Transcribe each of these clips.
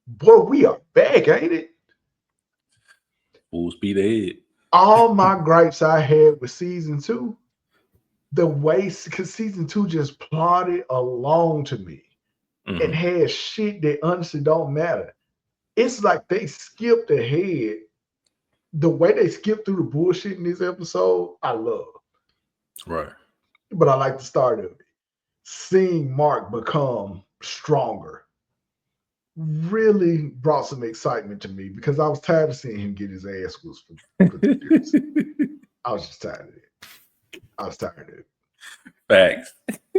Boy, we are back, ain't it? Full speed ahead. All my gripes I had with season two, the way because season two just plodded along to me and Mm-hmm. had shit that honestly don't matter. It's like they skipped ahead. The way they skipped through the bullshit in this episode, I love. Right. But I like the start of it. Seeing Mark become stronger really brought some excitement to me because I was tired of seeing him get his ass whooped for 2 years. I was just tired of it. I was tired of it. Facts.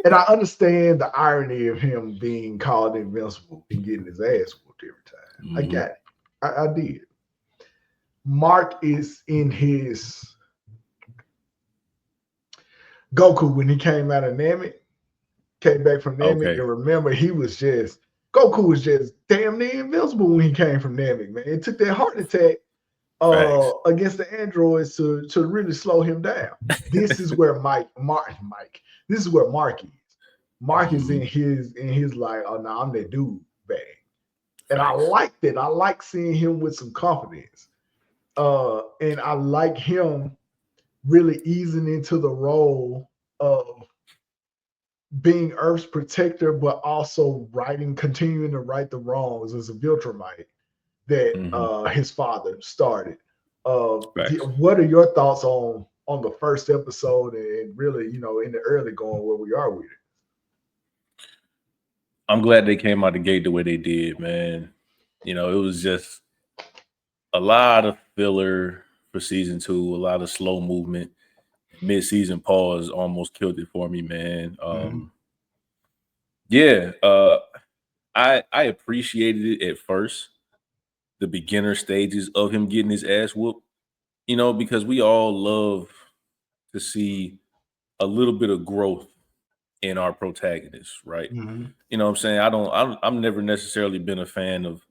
And I understand the irony of him being called invincible and getting his ass whooped every time. I Mm-hmm. got it. I did. Mark is in his Goku when he came out of Namek, came back from Namek, Okay. and remember he was just Goku was just damn near invincible when he came from Namek, man. It took that heart attack Facts. against the androids to really slow him down. This is where Mike. This is where Mark is. Mark is Mm-hmm. in his like, oh no, I'm that dude bag. And I Facts. liked it. I like seeing him with some confidence. And I like him really easing into the role of being Earth's protector, but also continuing to right the wrongs as a Viltrumite that Mm-hmm. his father started. Facts. What are your thoughts on the first episode and really, in the early going where we are with it? I'm glad they came out the gate the way they did, man. It was just a lot of filler for season two, a lot of slow movement. Mid-season pause almost killed it for me, man. Mm-hmm. Yeah, I appreciated it at first, the beginner stages of him getting his ass whooped. Because we all love to see a little bit of growth in our protagonists, right? Mm-hmm. You know what I'm saying? I'm never necessarily been a fan of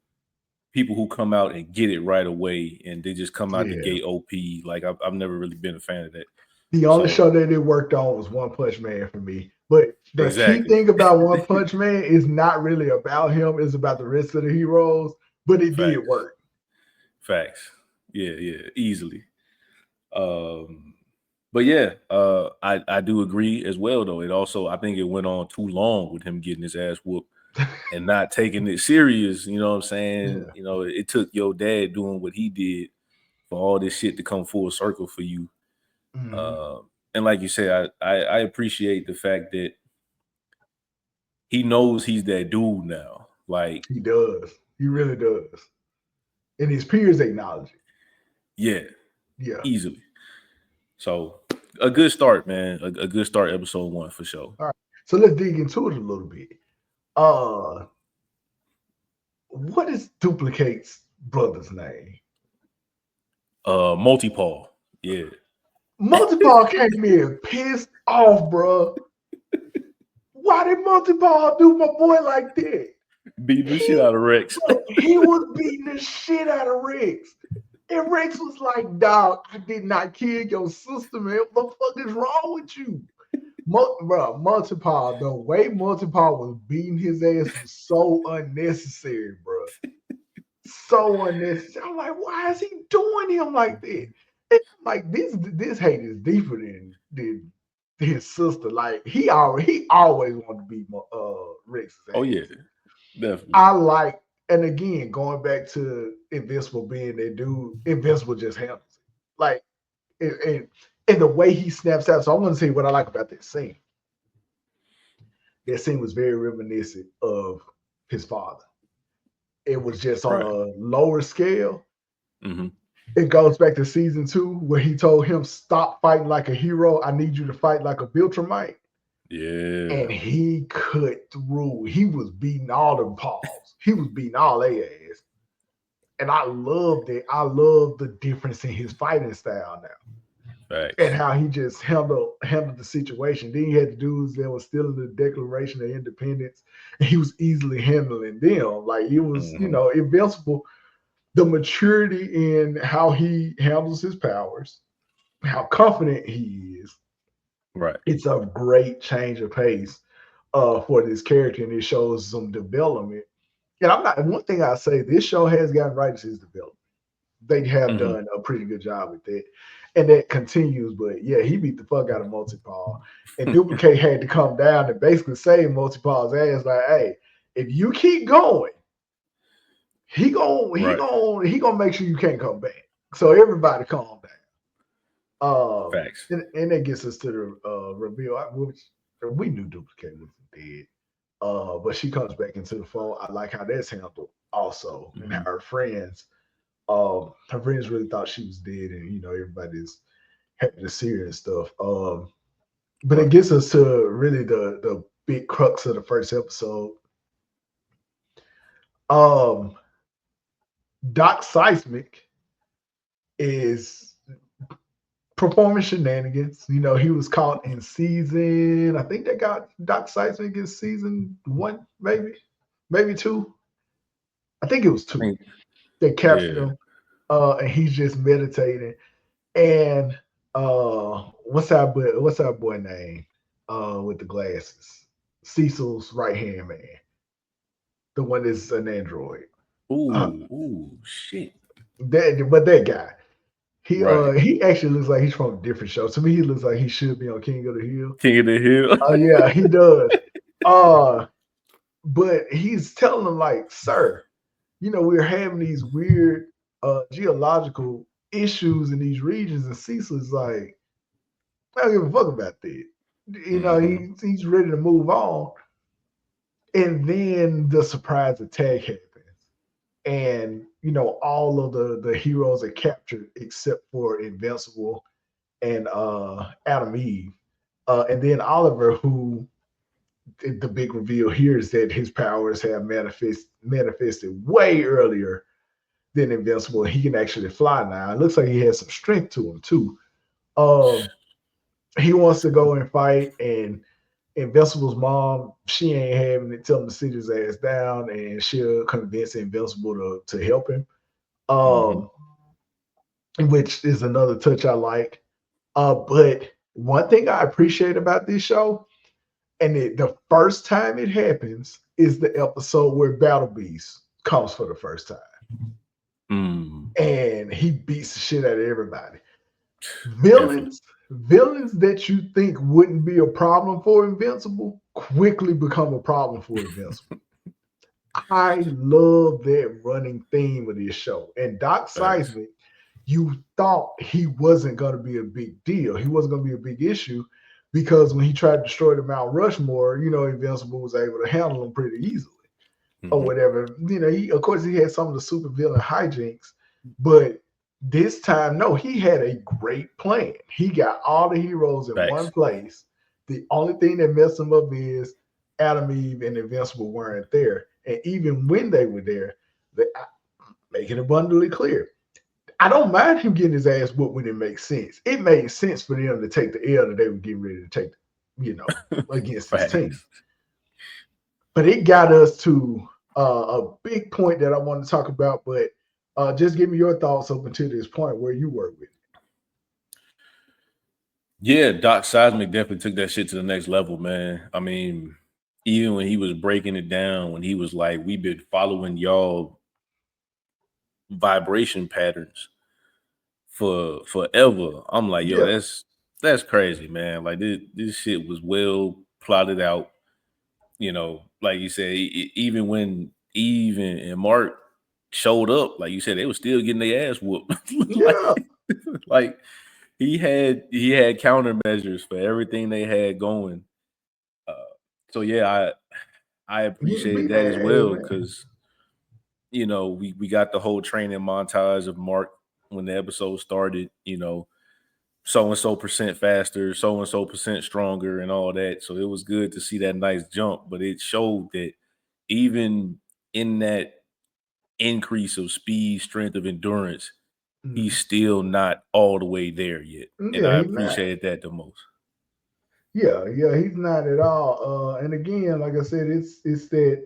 people who come out and get it right away and they just come out the Yeah. gate OP. Like I've never really been a fan of that. The only So show that it worked on was One Punch Man for me. But the key exactly. thing about One Punch Man is not really about him, it's about the rest of the heroes. But it did Facts. work. Facts. Yeah, easily. Um but yeah, I do agree as well though. It also I think it went on too long with him getting his ass whooped and not taking it serious, you know what I'm saying? Yeah. It took your dad doing what he did for all this shit to come full circle for you. Mm-hmm. Uh, and like you said, I appreciate the fact that he knows he's that dude now. Like, He does. He really does. And his peers acknowledge it. yeah, Yeah. easily. So a good start, man. A good start, episode one for sure. All right. So let's dig into it a little bit. Uh what is duplicate's brother's name? Multi Paul. Yeah. Multipal came in pissed off, bro. Why did Multipal do my boy like that? Beating the shit He, out of Rex. he was beating the shit out of Rex. And Rex was like, dog, I did not kill your sister, man. What the fuck is wrong with you? Bro, Multipal, the way Multipal was beating his ass was so unnecessary, bro. So unnecessary. I'm like, why is he doing him like that? And I'm like, this hate is deeper than his sister. Like he always wanted to beat Rex's Oh yeah, ass. definitely. I like, and again, going back to Invincible being that dude, Invincible just handles it. Like, and the way he snaps out. So I want to say what I like about that scene. That scene was very reminiscent of his father. It was just on Right. a lower scale. Mm-hmm. It goes back to season two where he told him, "Stop fighting like a hero. I need you to fight like a Viltrumite." Yeah. And he cut through. He was beating all them paws. He was beating all their ass. And I loved it. I love the difference in his fighting style now. And Facts. how he just handled the situation. Then you had the dudes that were still in the Declaration of Independence, and he was easily handling them. Like it was, Mm-hmm. Invincible. The maturity in how he handles his powers, how confident he is. Right. It's a great change of pace for this character, and it shows some development. And I'm not. One thing I say, this show has gotten right since development. They have Hmm. done a pretty good job with that, and that continues. But yeah, he beat the fuck out of Multipal, and Duplicate had to come down and basically save Multipal's ass. Like, hey, if you keep going, Right. he gonna make sure you can't come back. So everybody calm down. Facts. And that gets us to the reveal, which we knew Duplicate was dead. But she comes back into the fold. I like how that's handled also, and how Hmm. her friends really thought she was dead, and everybody's happy to see her and stuff. But it Right. gets us to really the big crux of the first episode. Um, Doc Seismic is performing shenanigans. He was caught in season. I think they got Doc Seismic in season one, maybe two. I think it was I two. think. They captured Yeah. him, and he's just meditating. And what's our boy name? With the glasses, Cecil's right hand man, the one that's an android. Uh, Ooh. Ooh. Shit. but that guy, he Right. he actually looks like he's from a different show. To me, he looks like he should be on King of the Hill. King of the Hill. Oh yeah, he does. Uh, but he's telling them like, sir, we're having these weird geological issues in these regions, and Cecil is like, I don't give a fuck about that. Hmm. He's ready to move on. And then the surprise attack happens. And all of the heroes are captured except for Invincible and Adam Eve. And then Oliver, who the big reveal here is that his powers have manifested way earlier than Invincible. He can actually fly now. It looks like he has some strength to him too. Um, he wants to go and fight, and Invincible's mom, she ain't having it. Tell him to sit his ass down, and she'll convince Invincible to help him. Hmm. Um, which is another touch I like. But one thing I appreciate about this show, and the first time it happens, is the episode where Battle Beast comes for the first time, Mm. and he beats the shit out of everybody. Definitely. Villains that you think wouldn't be a problem for Invincible quickly become a problem for Invincible. I love that running theme of this show. And Doc Facts. Seismic, you thought he wasn't going to be a big deal. He wasn't going to be a big issue because when he tried to destroy the Mount Rushmore, Invincible was able to handle him pretty easily or Hmm. whatever. Of course, he had some of the super villain hijinks, but this time, no, he had a great plan. He got all the heroes in one Facts. place. The only thing that messed him up is Adam, Eve, and Invincible weren't there. And even when they were there, they, make it abundantly clear. I don't mind him getting his ass whooped when it makes sense. It made sense for them to take the L that they were getting ready to take, against this team. Facts. But it got us to a big point that I want to talk about. But just give me your thoughts up until this point where you were with it. Yeah, Doc Seismic definitely took that shit to the next level, man. I mean, even when he was breaking it down, when he was like, "We've been following y'all vibration patterns for forever." I'm like, "Yo, Yeah, that's crazy, man. Like this shit was well plotted out." Like you said, even when Eve and Mark showed up, like you said, they were still getting their ass whooped. yeah, like he had countermeasures for everything they had going. Uh, so yeah, I you can appreciated beat that as their ass, well man. because we got the whole training montage of Mark when the episode started. So and so percent faster, so and so percent stronger, and all that. So it was good to see that nice jump, but it showed that even in that increase of speed, strength, of endurance, he's Mhm. still not all the way there yet. And Yeah, I he's not. appreciated that the most. Yeah, he's not at all. And again, like I said, it's that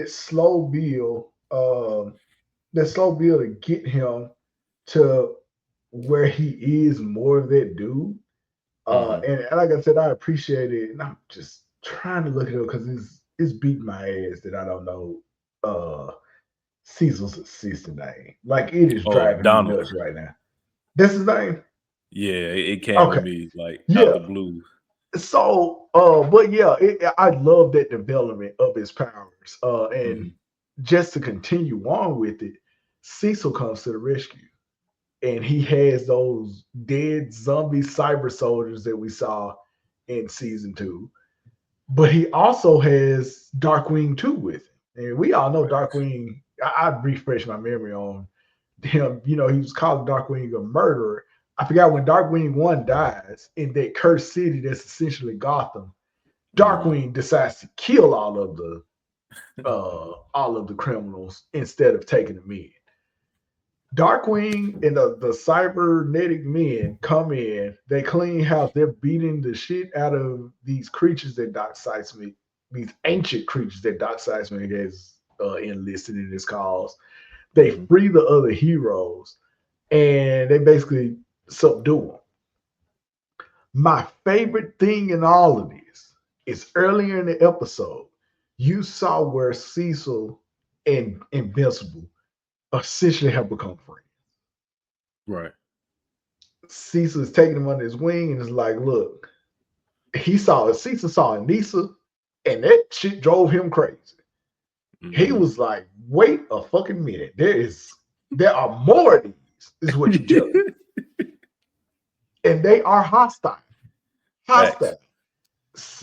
slow build, that slow build to get him to where he is more of that dude. Hmm. And like I said, I appreciate it. And I'm just trying to look it up because it's beating my ass that I don't know uh Cecil's assistant name. Like it is Oh, driving me Donald. nuts right now. That's his name? Yeah, it came to Okay. me like out Yeah. the blue. So but yeah, I love that development of his powers. And Mhm. just to continue on with it, Cecil comes to the rescue. And he has those dead zombie cyber soldiers that we saw in season 2. But he also has Darkwing 2 with him. And we all know Facts. Darkwing, I refresh my memory on him. You know, he was called Darkwing a murderer. I forgot when Darkwing 1 dies in that cursed city that's essentially Gotham. Mhm. Darkwing decides to kill all of the criminals instead of taking them in. Darkwing and the cybernetic men come in, they clean house, they're beating the shit out of these creatures that Doc Seismic, these ancient creatures that Doc Seismic has enlisted in his cause. They Mhm. free the other heroes and they basically subdue them. My favorite thing in all of this is earlier in the episode, you saw where Cecil and Invincible essentially have become friends. Right. Cecil is taking him under his wing and is like, look, Cecil saw Anissa, and that shit drove him crazy. He Mhm. was like, wait a fucking minute. There are more of these, is what you're telling me. And they are hostile. Facts. Hostile.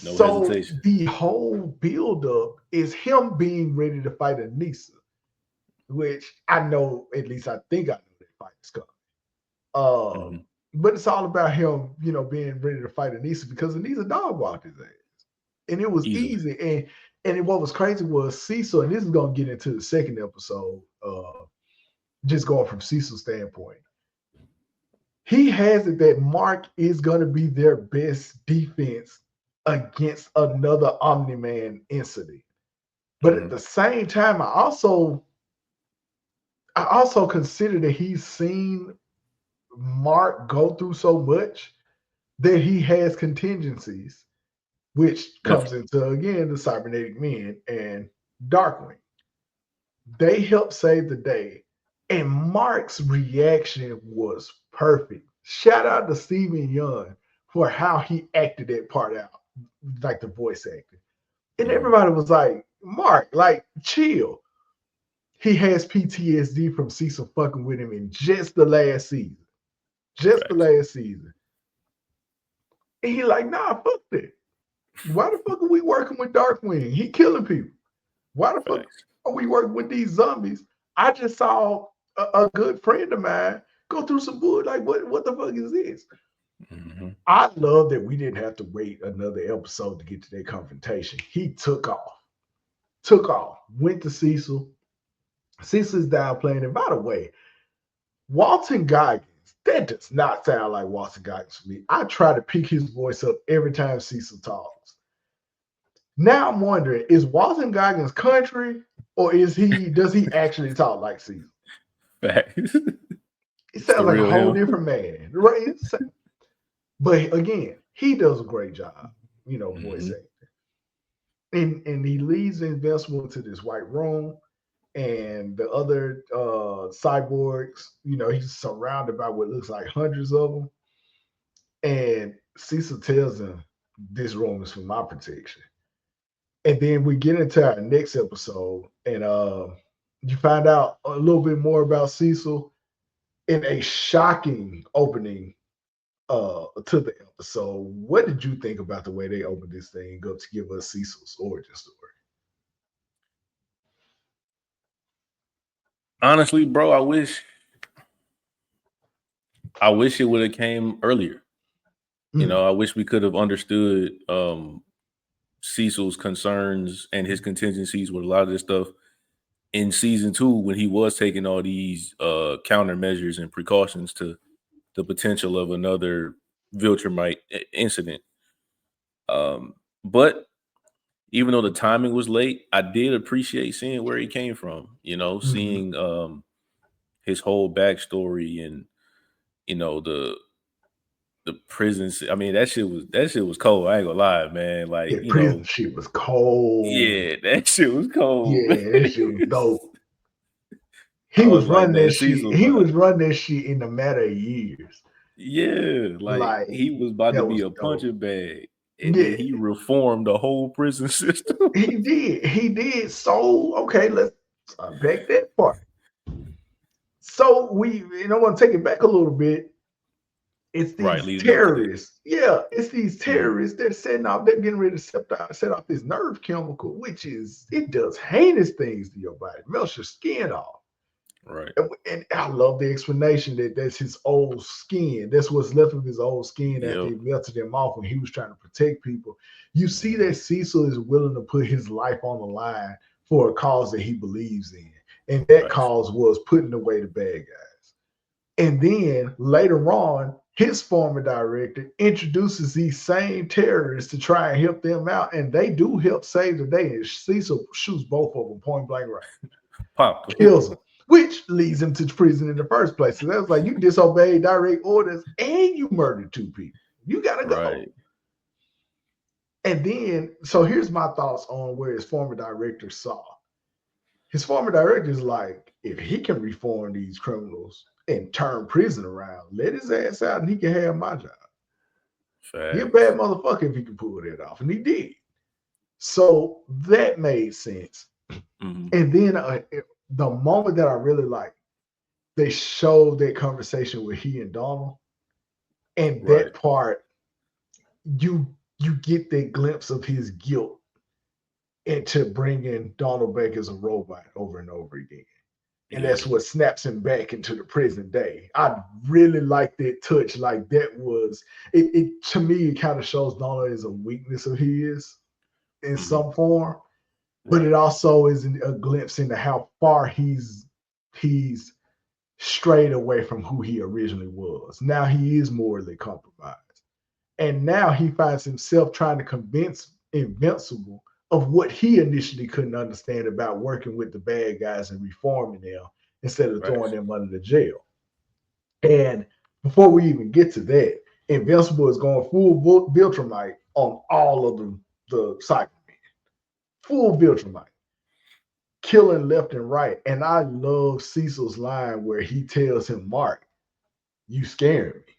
No So hesitation. the whole buildup is him being ready to fight Anissa, which I know, at least I think I know that fight is coming. Mhm. But it's all about him, being ready to fight Anissa because Anissa dog walked his ass. And it was Easily. easy. And what was crazy was Cecil, and this is gonna get into the second episode, just going from Cecil's standpoint. He has it that Mark is gonna be their best defense against another Omni-Man incident. But at Mhm. the same time, I also consider that he's seen Mark go through so much that he has contingencies, which comes Definitely. into again the cybernetic men and Darkwing. They help save the day, and Mark's reaction was perfect. Shout out to Steven Yeun for how he acted that part out, like the voice acting. And Mhm. everybody was like, Mark, like, chill. He has PTSD from Cecil fucking with him in just the last season. Just the Facts. last season. And he like, nah, fuck that. Why the fuck are we working with Darkwing? He killing people. Why the fuck Facts. are we working with these zombies? I just saw a good friend of mine go through some bull. Like, what the fuck is this? Mhm. I love that we didn't have to wait another episode to get to that confrontation. He took off, went to Cecil. Cecil's down playing. And by the way, Walton Goggins, that does not sound like Walton Goggins for me. I try to pick his voice up every time Cecil talks. Now I'm wondering, is Walton Goggins country or does he actually talk like Cecil? Facts. It It's the sounds like a real whole him. different man, right? But again, he does a great job, voice Mhm. acting. And he leads Invincible to this white room, and the other cyborgs, he's surrounded by what looks like hundreds of them. And Cecil tells him, "This room is for my protection." And then we get into our next episode, and you find out a little bit more about Cecil in a shocking opening to the episode. What did you think about the way they opened this thing up to give us Cecil's origin story? Honestly, bro, I wish it would have came earlier. Mm, I wish we could have understood Cecil's concerns and his contingencies with a lot of this stuff in season 2 when he was taking all these countermeasures and precautions to the potential of another Viltrumite incident. But even though the timing was late, I did appreciate seeing where he came from. mhm, Seeing his whole backstory and the the prisons. I mean, that shit was cold. I ain't gonna lie, man. Like, That prison shit was cold. yeah, that shit was cold, man. Yeah, that shit was dope. I He was was like, running man, that shit. Cecil He about, was running that shit in a matter of years. yeah, like Like he was about to that be was a dope. punching bag, and Yeah, then he reformed the whole prison system. he did. He did. So okay, let's unpack that part. So I want to take it back a little bit. It's Right, these leading up to that. terrorists. Yeah, it's these Mhm. terrorists. They're getting ready to set off this nerve chemical, which it does heinous things to your body, melts your skin off. Right. And I love the explanation that that's his old skin. That's what's left of his old skin after Yep. he melted him off when he was trying to protect people. You see Mhm. that Cecil is willing to put his life on the line for a cause that he believes in. And that Facts. cause was putting away the bad guys. And then later on, his former director introduces these same terrorists to try and help them out. And they do help save the day. And Cecil shoots both of them point blank range, Pop. kills him, which leads him to prison in the first place. So that was like, you disobeyed direct orders and you murdered two people. You got to go. Right. And then, so here's my thoughts on where his former director saw. His former director is like, if he can reform these criminals and turn prison around, let his ass out and he can have my job. He a Facts. bad motherfucker if he can pull that off. And he did. So that made sense. Mhm. And then the moment that I really like, they showed that conversation with he and Donald. And Right. that part, you you get that glimpse of his guilt into bringing Donald back as a robot over and over again. And Yeah. that's what snaps him back into the present day. I really like that touch. Like that was it to me, it kind of shows Donald as a weakness of his in Mhm. some form, but it Right. also is a glimpse into how far he's strayed away from who he originally was. Now he is morally compromised. And now he finds himself trying to convince Invincible of what he initially couldn't understand about working with the bad guys and reforming them instead of throwing Facts. them under the jail. And before we even get to that, Invincible is going full Viltrumite on all of the Cybermen. Full Viltrumite, killing left and right. And I love Cecil's line where he tells him, Mark, you scaring me.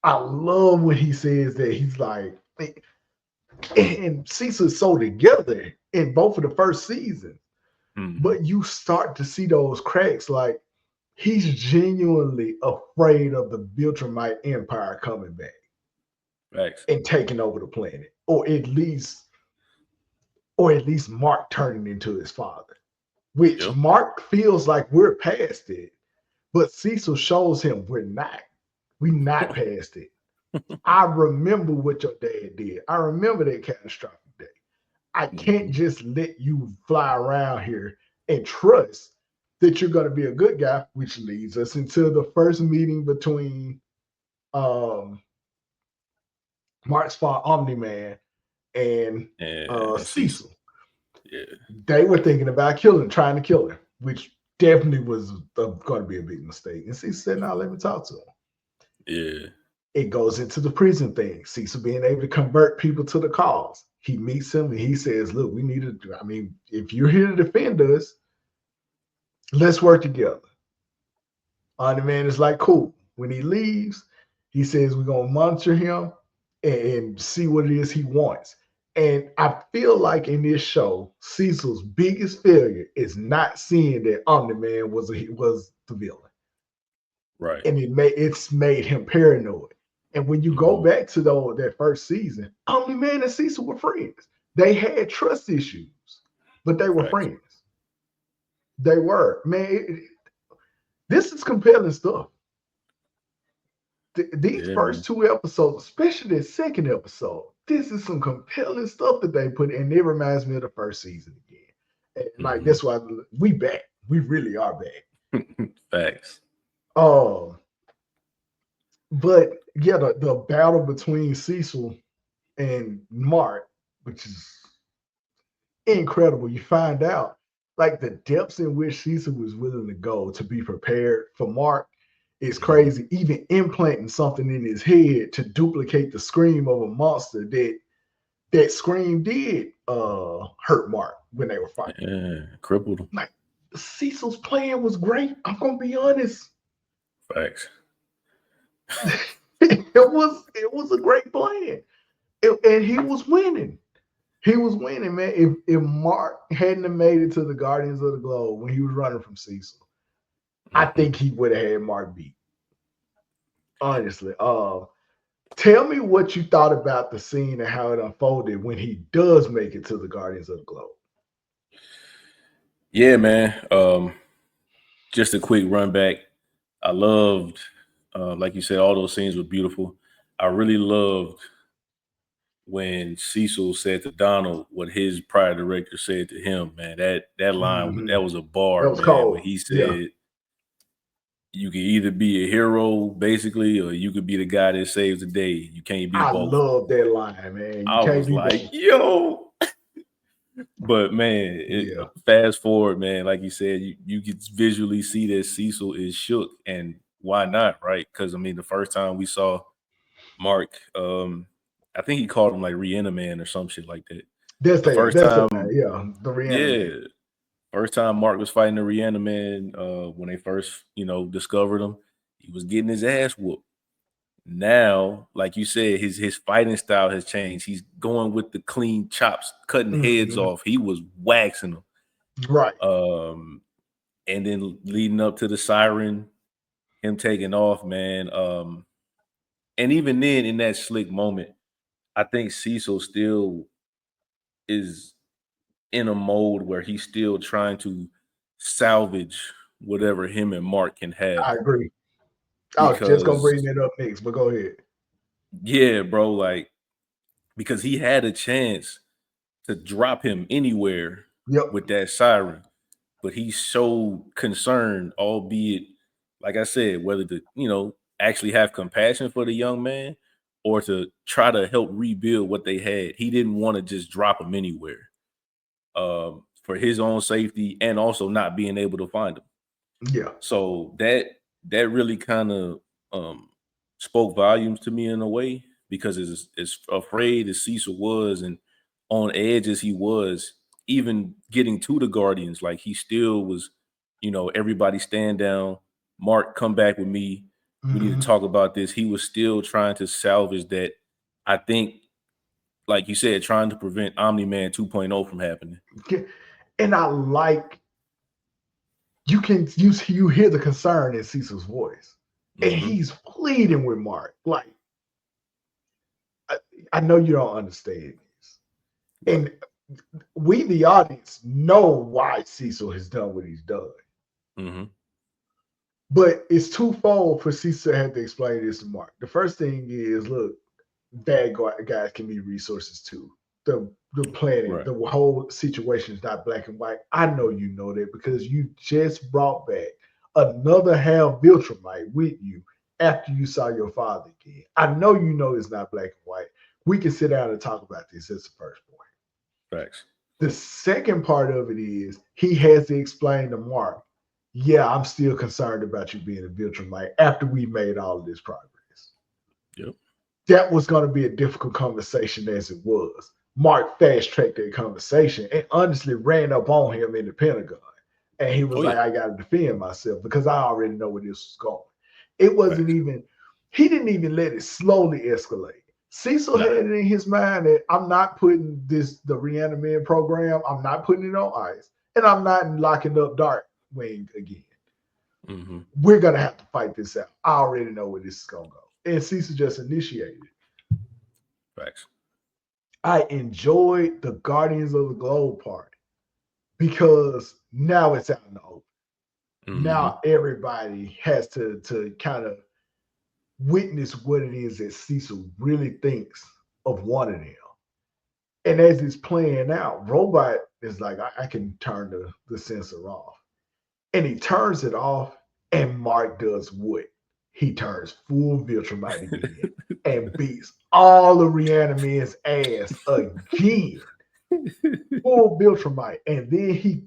I love when he says that. He's like, and Cecil's so together in both of the first seasons, Mhm. but you start to see those cracks. Like he's genuinely afraid of the Viltrumite Empire coming back Facts. and taking over the planet, or at least Mark turning into his father. Which Yep. Mark feels like we're past it, but Cecil shows him we're not. We not past it. I remember what your dad did. I remember that catastrophic day. I can't Mhm. just let you fly around here and trust that you're going to be a good guy, which leads us into the first meeting between um, Mark's father, Omni Man, and And Cecil. Cecil. Yeah. They were thinking about trying to kill him, which definitely was going to be a big mistake. And Cecil said, "No, let me talk to him." Yeah. It goes into the prison thing. Cecil being able to convert people to the cause. He meets him and he says, "Look, we need to. I mean, if you're here to defend us, let's work together." On the man is like, cool. When he leaves, he says we're gonna monitor him and see what it is he wants. And I feel like in this show, Cecil's biggest failure is not seeing that Omni Man was the villain, Right. and it's made him paranoid. And when you go Mhm. back to that first season, Omni Man and Cecil were friends. They had trust issues, but they were Facts. friends. They were, man. This is compelling stuff. These Yeah, first man. two episodes, especially the second episode, this is some compelling stuff that they put in. It reminds me of the first season again. And like Mhm. that's why we back. We really are back. Facts. Um, but yeah, the battle between Cecil and Mark, which is incredible. You find out like the depths in which Cecil was willing to go to be prepared for Mark It's crazy. Even implanting something in his head to duplicate the scream of a monster that scream did hurt Mark when they were fighting. Yeah, crippled him. Like Cecil's plan was great. I'm gonna be honest. Facts. it was a great plan. And he was winning. He was winning, man. If Mark hadn't made it to the Guardians of the Globe when he was running from Cecil, I think he would have had Mark beat. Honestly. Tell me what you thought about the scene and how it unfolded when he does make it to the Guardians of the Globe. Yeah, man. Just a quick run back. I loved, like you said, all those scenes were beautiful. I really loved when Cecil said to Donald what his prior director said to him. Man, that line, that was a bar, That was man. When cold. he said, Yeah. "You can either be a hero, basically, or you could be the guy that saves the day. You can't be I both." love that line, man. You I can't was be like, both. "Yo." But man, Yeah. fast forward, man, like you said, you can visually see that Cecil is shook, and why not, right? Because I mean, the first time we saw Mark, I think he called him like Reaniman or some shit like that. That's The that. first That's the name. time, Yeah. The yeah, reanimate. first time Mark was fighting the Reaniman, when they first, discovered him, he was getting his ass whooped. Now, like you said, his fighting style has changed. He's going with the clean chops, cutting heads Mhm. off. He was waxing them. Right. And then leading up to the siren, him taking off, man. And even then, in that slick moment, I think Cecil still is in a mode where he's still trying to salvage whatever him and Mark can have. I agree. I was just gonna Because, bring that up next, but go ahead. yeah, bro, like, because he had a chance to drop him anywhere Yep. with that siren, but he showed concern, albeit, like I said, whether to, actually have compassion for the young man or to try to help rebuild what they had. He didn't want to just drop him anywhere, for his own safety and also not being able to find him. Yeah. So that really kind of spoke volumes to me in a way, because as afraid as Cecil was and on edge as he was, even getting to the Guardians, like he still was, everybody stand down. Mark, come back with me. We need to Mhm. talk about this. He was still trying to salvage that. I think, like you said, trying to prevent Omni-Man 2.0 from happening. And I like you hear the concern in Cecil's voice, and Mm-hmm. he's pleading with Mark. Like I, I know you don't understand this, Right. and we, the audience, know why Cecil has done what he's done. Mm-hmm. But it's twofold for Cecil to have to explain this to Mark. The first thing is, look, bad guys can be resources too. The planet, Right. the whole situation is not black and white. I know you know that because you just brought back another half Viltrumite with you after you saw your father again. I know you know it's not black and white. We can sit down and talk about this. That's the first point. Facts. The second part of it is he has to explain to Mark, yeah, I'm still concerned about you being a Viltrumite after we made all of this progress. Yep. That was going to be a difficult conversation as it was. Mark fast tracked that conversation and honestly ran up on him in the Pentagon. And he was Oh like, yeah. I got to defend myself because I already know where this was going. It wasn't Facts. even, he didn't even let it slowly escalate. Cecil Nah. had it in his mind that I'm not putting the reanimate program, I'm not putting it on ice, and I'm not locking up Darkwing again. Mm-hmm. We're going to have to fight this out. I already know where this is going to go. And Cecil just initiated. Facts. I enjoyed the Guardians of the Globe part because now it's out in the open. Mm-hmm. Now everybody has to kind of witness what it is that Cecil really thinks of one of them. And as it's playing out, Robot is like, I can turn the sensor off. And he turns it off, and Mark does what? He turns full Viltrumite again and beats all the Reaniman's ass again. Full Viltrumite. And then he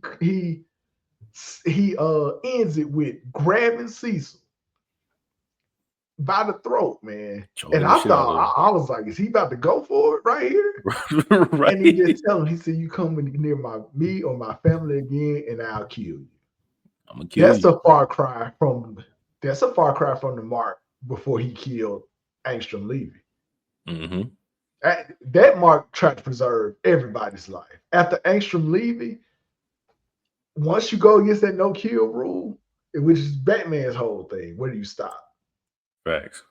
ends it with grabbing Cecil by the throat, man. Choking And the I shit out of thought, I was like, is he about to go for it right here? him. And he Right. just tell him, he said, you come near me or my family again, and I'll kill you. I'm gonna kill you. That's a far cry from the mark before he killed Angstrom Levy. Mm-hmm. That mark tried to preserve everybody's life. After Angstrom Levy, once you go against that no kill rule, which is Batman's whole thing, where do you stop? Facts.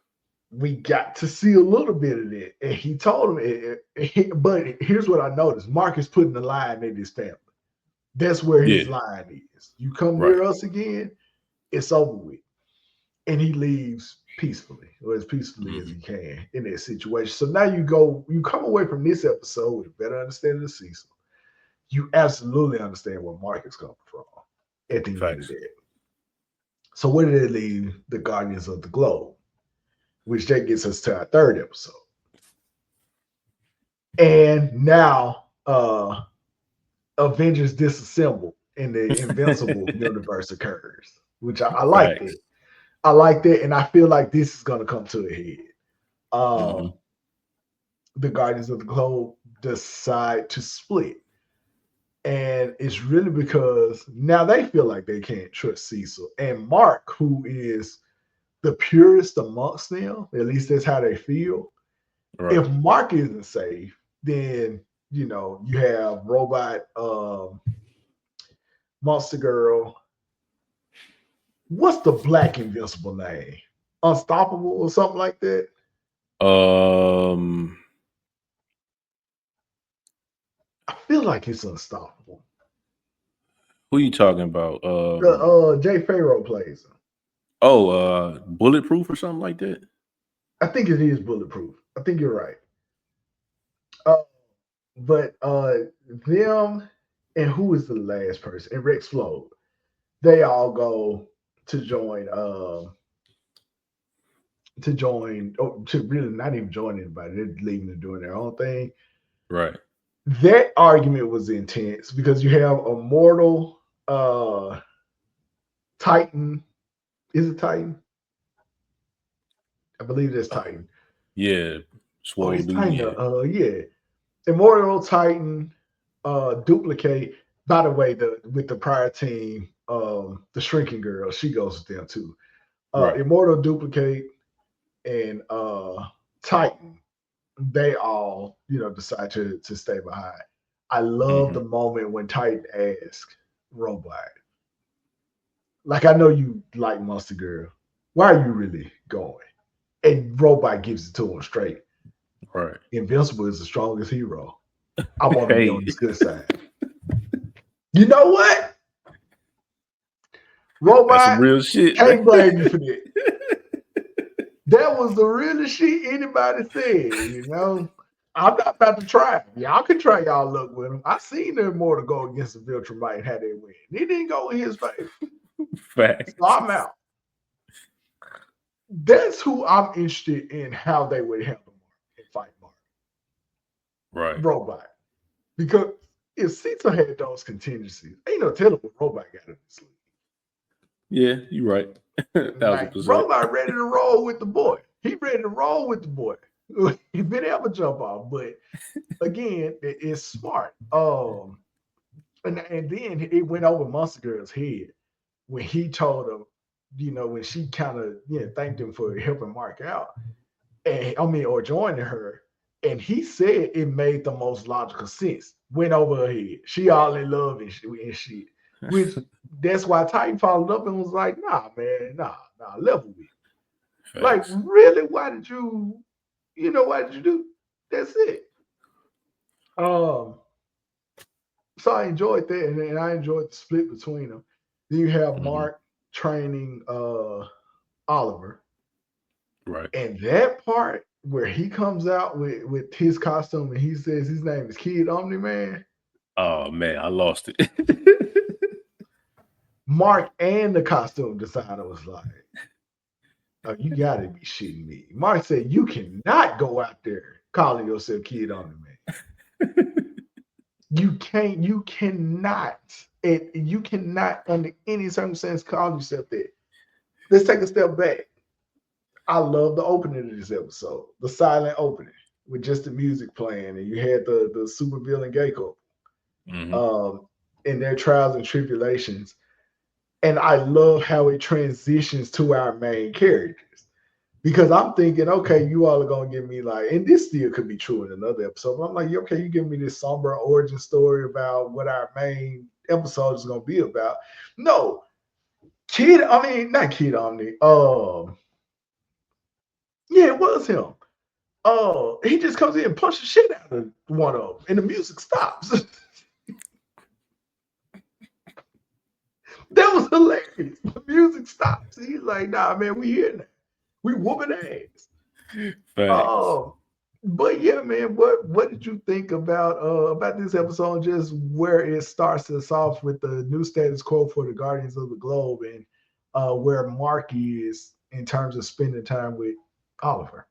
We got to see a little bit of it. And he told him, but here's what I noticed. Mark is putting the line in his family. That's where his Yeah. line is. You come Right. near us again, it's over with. And he leaves peacefully, or as peacefully as he can in that situation. So now you come away from this episode with a better understanding of Cecil. You absolutely understand where Mark is coming from at the end of Facts. that. So where did they leave the Guardians of the Globe? Which that gets us to our third episode. And now Avengers Disassemble in the Invincible universe occurs, which I like Facts. that. I like that, and I feel like this is going to come to a head. Mm-hmm. The Guardians of the Globe decide to split. And it's really because now they feel like they can't trust Cecil. And Mark, who is the purest amongst them, at least that's how they feel. Right. If Mark isn't safe, then you have Robot, Monster Girl. What's the black Invincible name? Unstoppable or something like that? I feel like it's Unstoppable. Who you talking about? Jay Farrow plays him. Bulletproof or something like that. I think it is Bulletproof. I think you're right. But them and who is the last person? And Rex Floyd. They all go to join to really not even join anybody. They're leaving and doing their own thing. Right. That argument was intense because you have a mortal Titan. Is it Titan? I believe that's Titan. Yeah. Oh, Swole it's dude. Titan. Yeah. Yeah. Immortal Titan, Duplicate. By the way, with the prior team, the Shrinking Girl, she goes with them too. Right. Immortal, Duplicate, and Titan. They all, decide to stay behind. I love the moment when Titan asked Robot, like, I know you like Monster Girl. Why are you really going? And Robot gives it to him straight. Right. Invincible is the strongest hero. I want to be on Hey. this good side. You know what? Robot, That's some real shit. can't blame you for that. That was the realest shit anybody said. I'm not about to try. Y'all can try y'all luck with him. I seen them more to go against the Viltrumite and how they win. It didn't go in his favor. Facts. So I'm out. That's who I'm interested in how they would handle Mark and fight Mark. Right. Robot. Because if Cecil had those contingencies, ain't no telling what Robot got in his sleeve. Yeah, you're right. 1000%. Robot ready to roll with the boy. He ready to roll with the boy. He been ever jump off, but again, it's smart. And then it went over Monster Girl's head when he told him, when she kind of thanked him for helping Mark out, or joining her, and he said it made the most logical sense. Went over her head. She all in love and shit. Which that's why Titan followed up and was like, nah, man, nah, level with. Facts. Like, really? Why did you do? That's it. So I enjoyed that, and I enjoyed the split between them. Then you have Mark training Oliver. Right. And that part where he comes out with his costume and he says his name is Kid Omni-Man. Oh man, I lost it. Mark and the costume designer was like, oh, you gotta be shitting me. Mark said, you cannot go out there calling yourself Kid Omni-Man. You cannot under any circumstance call yourself that. Let's take a step back. I love the opening of this episode, the silent opening with just the music playing, and you had the super villain gay couple Mm-hmm. um, in their trials and tribulations. And I love how it transitions to our main characters. Because I'm thinking, okay, you all are gonna give me like, and this still could be true in another episode. But I'm like, okay, you give me this somber origin story about what our main episode is gonna be about. No, not Kid Omni. Yeah, it was him. He just comes in and punches the shit out of one of them, and the music stops. That was hilarious. The music stops. He's like, nah, man, we here now. We whooping ass. Facts. Oh, but yeah, man, what did you think about this episode? Just where it starts us off with the new status quo for the Guardians of the Globe, and where Mark is in terms of spending time with Oliver.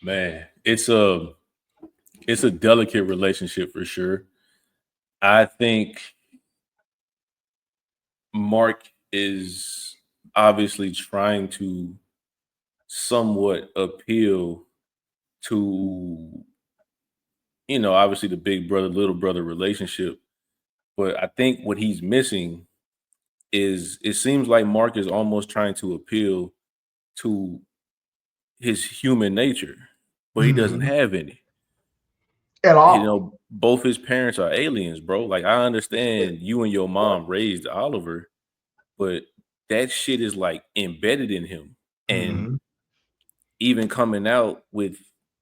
Man, it's a delicate relationship for sure. I think Mark is obviously trying to somewhat appeal to, obviously the big brother, little brother relationship. But I think what he's missing is it seems like Mark is almost trying to appeal to his human nature, but he doesn't Mm-hmm. have any. At all. Both his parents are aliens, bro. Like, I understand you and your Right. mom raised Oliver, but that shit is like embedded in him. And Mm-hmm. even coming out with,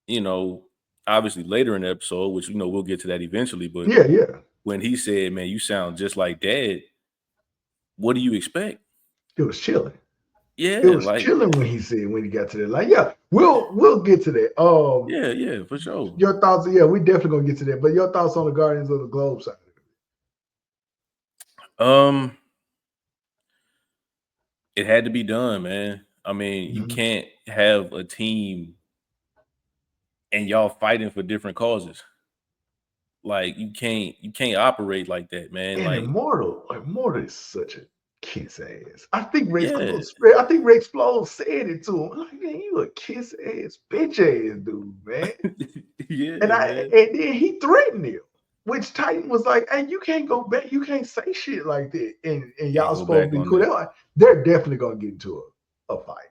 you know, obviously later in the episode, which we'll get to that eventually, but Yeah, yeah. when he said, "Man, you sound just like dad," what do you expect? It was chilling. It Yeah, was like, chilling when he said when he got to that. Like, yeah, we'll get to that. yeah, for sure. Your thoughts? Yeah, we definitely gonna get to that. But your thoughts on the Guardians of the Globe side? Um, it had to be done, man. I mean, you Mm-hmm. can't have a team and y'all fighting for different causes. Like, you can't operate like that, man. And Like, Immortal is such a kiss ass. yeah, I think Rex Close said it to him. Like, man, you a kiss ass, bitch ass dude, man. yeah, man. And then he threatened him, which Titan was like, hey, you can't go back, you can't say shit like that. And Can't y'all go supposed to back be on cool. that. They're definitely gonna get into a fight.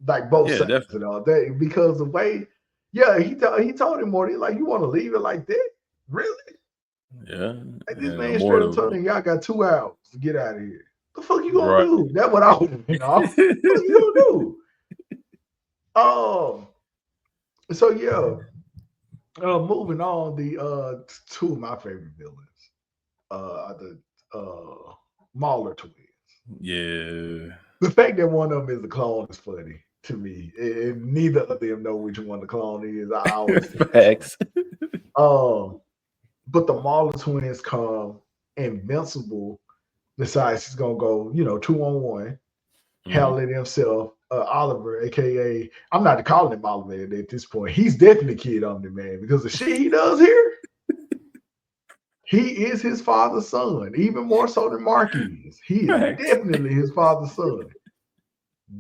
Like both Yeah, sides and all that. Because the way, yeah, he told him more, like, you want to leave it like that? Really? yeah, Like, this and man straight up Immortal, told him, y'all got 2 hours to get out of here. The fuck you gonna right? do? That's what I would have been off. What you gonna do? Um, so yeah, moving on, the two of my favorite villains are the Mauler twins. Yeah, The fact that one of them is a clone is funny to me. And neither of them know which one the clone is. I always think that's funny. facts. But the Mauler twins come, Invincible decides he's gonna go, 2-on-1, Mhm. handle it himself. Oliver, aka I'm not calling him Oliver at this point. He's definitely Kid Omni Man because the shit he does here, he is his father's son, even more so than Mark is. He is Facts. definitely his father's son.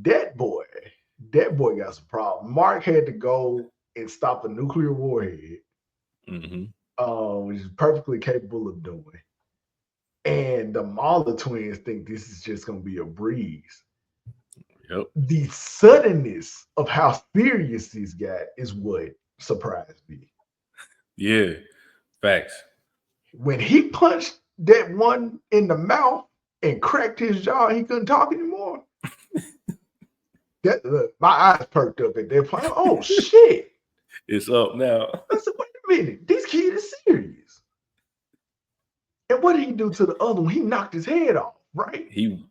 That boy, that boy got some problem. Mark had to go and stop a nuclear warhead, Hmm. which is perfectly capable of doing. And the Mauler twins think this is just gonna be a breeze. Yep. The suddenness of how serious this got is what surprised me. Yeah. Facts. When he punched that one in the mouth and cracked his jaw, he couldn't talk anymore. That look, my eyes perked up at that point. Oh shit! It's up now. I said, wait a minute, this kid is serious. And what did he do to the other one? He knocked his head off, right? He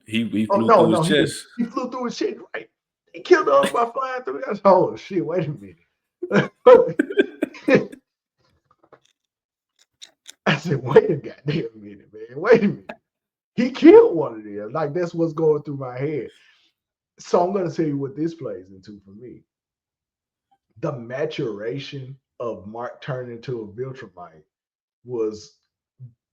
Oh flew no, through his no, he didn't. chest. He flew through his shit, right? He killed the other by flying through. I said, oh shit! Wait a minute. I said, wait a goddamn minute, man. Wait a minute. He killed one of them. Like, that's what's going through my head. So I'm going to tell you what this plays into for me. The maturation of Mark turning into a Viltrumite was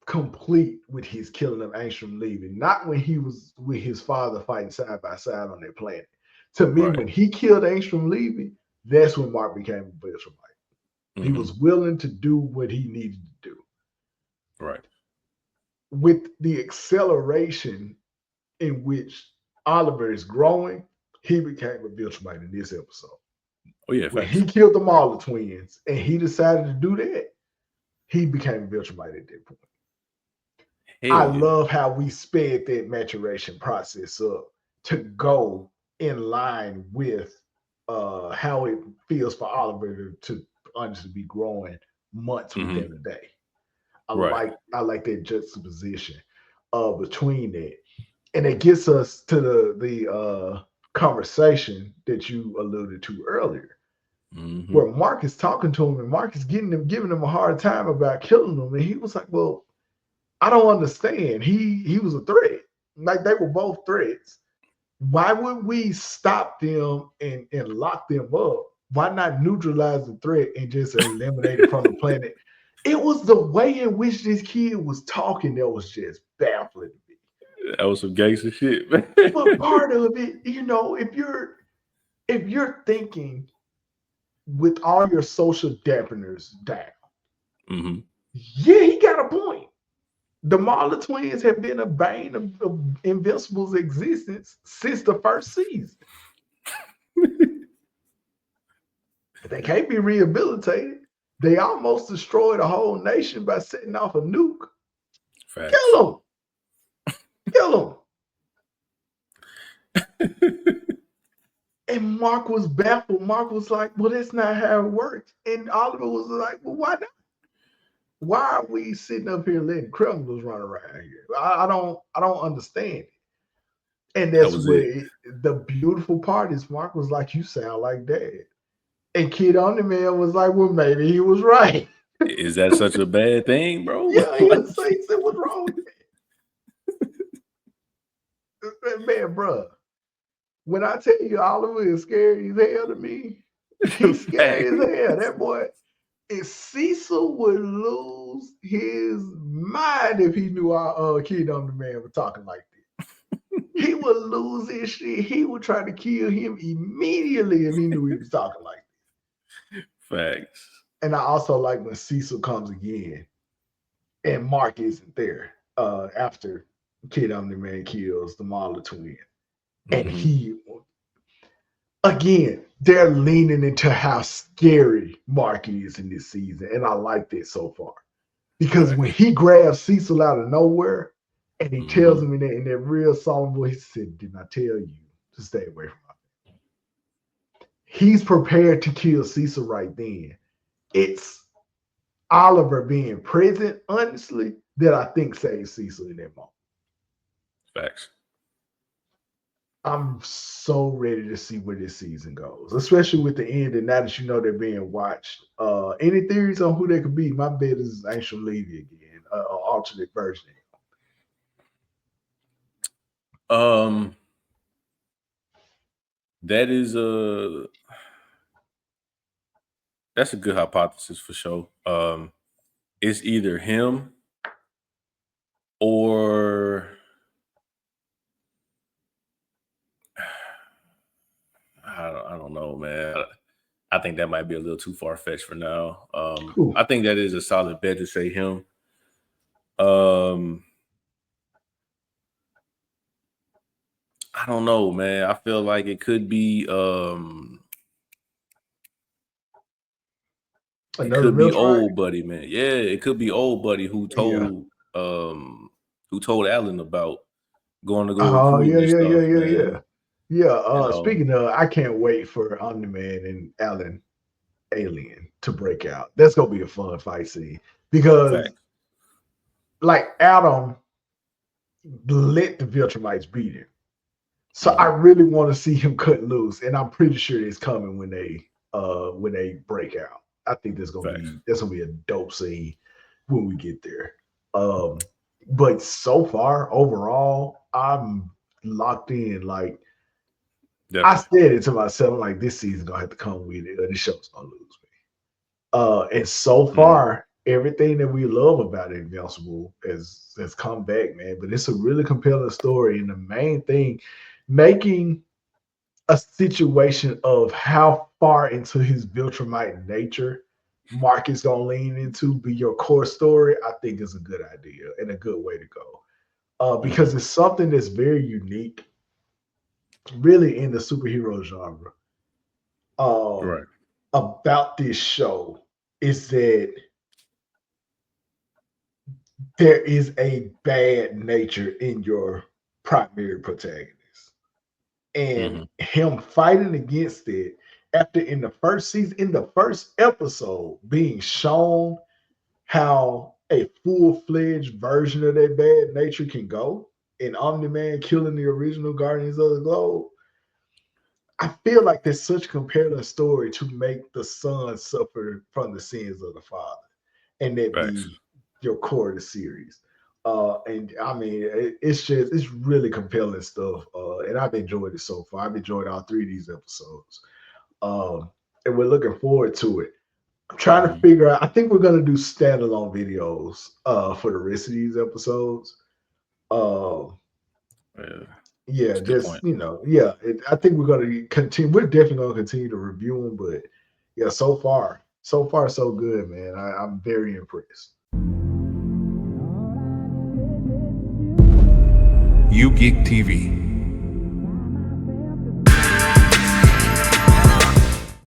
complete with his killing of Angstrom leaving. Not when he was with his father fighting side by side on that planet. To me, Right. when he killed Angstrom leaving, that's when Mark became a Viltrumite. He was willing to do what he needed to do. Right. With the acceleration in which Oliver is growing, he became a Viltrumite in this episode. Oh yeah, When facts. he killed them all, the twins, and he decided to do that, he became a Viltrumite at that point. I love how we sped that maturation process up to go in line with how it feels for Oliver to honestly be growing months within a day. I like that juxtaposition between that, and it gets us to the conversation that you alluded to earlier, where Mark is talking to him, and Mark is giving him a hard time about killing him, and he was like, "Well, I don't understand. He was a threat. Like they were both threats. Why would we stop them and lock them up? Why not neutralize the threat and just eliminate it from the planet?" It was the way in which this kid was talking that was just baffling to me. That was some gangster shit, man. But part of it, if you're thinking with all your social dampeners down, yeah, he got a point. The Marla twins have been a bane of Invincible's existence since the first season. They can't be rehabilitated. They almost destroyed a whole nation by setting off a nuke. Facts. Kill them. Kill them. And Mark was baffled. Mark was like, "Well, that's not how it works." And Oliver was like, "Well, why not? Why are we sitting up here letting criminals run around here? I don't understand it." And that's where the beautiful part is. Mark was like, "You sound like Dad." And Kid on the Man was like, "Well, maybe he was right." Is that such a bad thing, bro? Yeah, he said, "What's wrong with that?" Man, bro, when I tell you Oliver is scary as hell to me, he's scary as hell. That boy, if Cecil would lose his mind if he knew our Kid on the Man was talking like this. He would lose his shit. He would try to kill him immediately if he knew he was talking like this. Facts. And I also like when Cecil comes again and Mark isn't there after Kid on the Man kills the Marla twin. And he, again, they're leaning into how scary Mark is in this season. And I like that so far. Because when he grabs Cecil out of nowhere and he tells him in that real solemn voice, he said, "Didn't I tell you to stay away from me?" He's prepared to kill Cecil right then. It's Oliver being present, honestly, that I think saves Cecil in that moment. Facts. I'm so ready to see where this season goes, especially with the end. And now that you know they're being watched, any theories on who they could be? My bet is Angstrom Levy again, an alternate version. That is that's a good hypothesis for sure. It's either him or I don't know, man. I think that might be a little too far-fetched for now. I think that is a solid bet to say him. I don't know, man. I feel like it could be Old Buddy, man. Yeah, it could be Old Buddy who told Alan about going to go recruit and stuff. Yeah. Speaking of, I can't wait for Omni-Man and Alan Alien to break out. That's gonna be a fun fight scene because, like, Adam let the Viltrumites beat him. So I really want to see him cut loose, and I'm pretty sure it's coming when they break out. I think that's gonna be a dope scene when we get there. But so far, overall, I'm locked in. Like, I said it to myself, like, this season gonna have to come with it, or this show's gonna lose me. And so far, everything that we love about Invincible has come back, man. But it's a really compelling story, and the main thing, making a situation of how far into his Viltrumite nature Mark is gonna lean into be your core story, I think is a good idea and a good way to go. Because it's something that's very unique, really, in the superhero genre. Right. About this show is that there is a bad nature in your primary protagonist, and Mm-hmm. him fighting against it after in the first season, in the first episode, being shown how a full-fledged version of that bad nature can go, and Omni-Man killing the original Guardians of the Globe. I feel like there's such a compelling story to make the son suffer from the sins of the father, and that Facts. be your core of the series. And I mean, it's really compelling stuff. And I've enjoyed it so far. I've enjoyed all three of these episodes. And we're looking forward to it. I'm trying to Mm-hmm. figure out. I think we're gonna do standalone videos for the rest of these episodes. Um, Yeah, yeah, that's a good just point. yeah. I think we're gonna continue. We're definitely gonna continue to review them, but yeah, so far, so good, man. I'm very impressed. U-GeekTV.